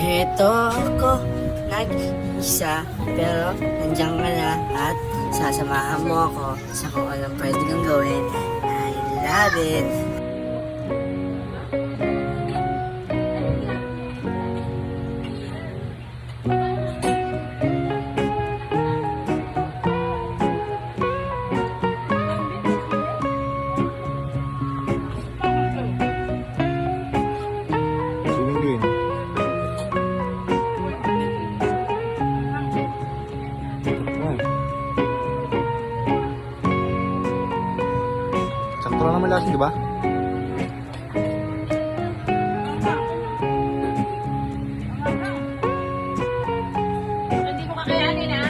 Heto ako, nag-isa, pero nandiyan ka na at sasamahan mo ako sa kung anong pwede kong gawin. I love it! Sakto lang naman lagi, di ba? Hindi mo kakayanin, ha?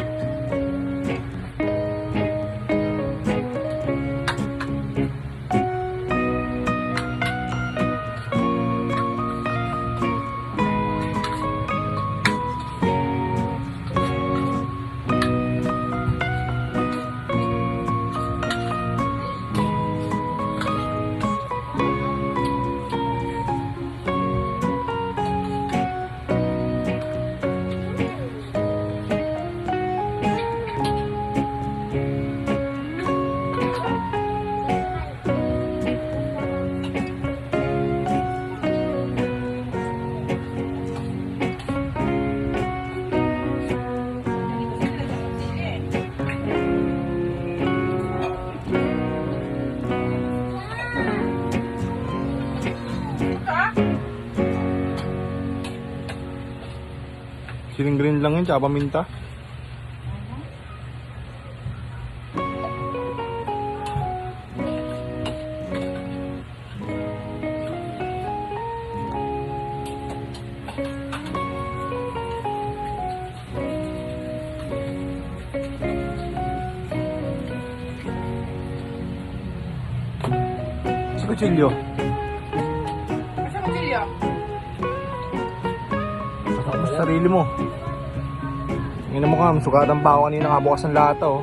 Siling green lang yun, tsaka paminta. Sa kutsilyo. Sa kutsilyo? Kasama sa sarili mo. Ngayon mo ka, sugatan pa ako kanina kabukas ng lata, oh.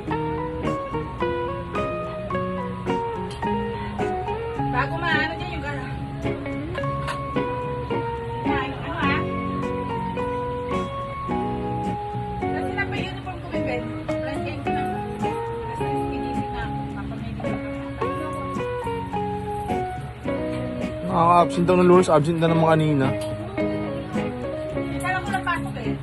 Bago maano dyan yung gara. Ano ha? Kasi na pa yung uniform ko, Ben. Planchain ko na. Kasi inisip na ako. Papamili ko na. Nakaka-absent daw ng lunes, absent na naman kanina. Kala ko lang pasok eh.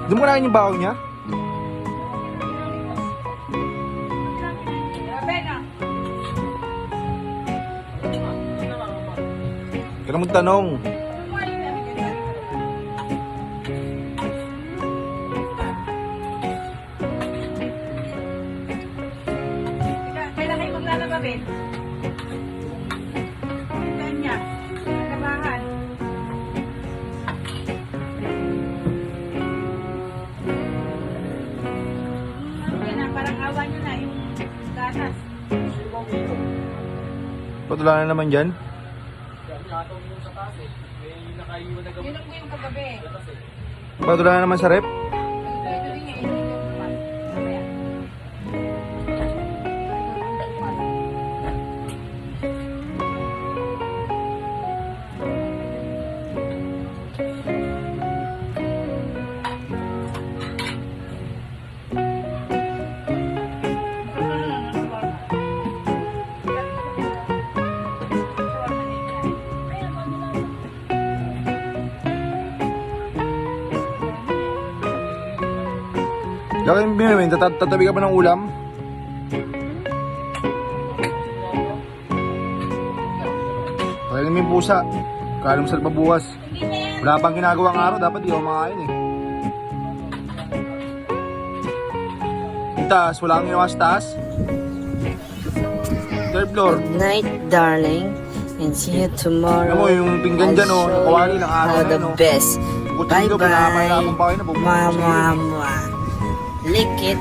Di mo kailangan yung baon niya? Kaya mo tanong. Kailan kayo maglalaba, Ben? Saan niya? Labahan. Yan na, parang awa niyo na yung gatas. Patula na naman dyan. Yun ang yung kagabi. Patula na naman sa rep. Ito rin niya, ito yung tumat. Mamaya. Kaya yung binamin, tatabi ka pa ng ulam? Kaya namin pusa. Kaya naman sa bukas. Wala pang ginagawang araw, dapat di ako makain eh. Yung taas, wala kang ginawa sa taas. Third floor. Good night, darling, and see you tomorrow. Alam mo, yung pinggan dyan, oh, yung kawali ng araw How na the yun, oh. best. Kutsilyo, Bye-bye. pinapahirapan pa kayo na bumubog sa Mwah, iyo. mwah, mwah. Lick it.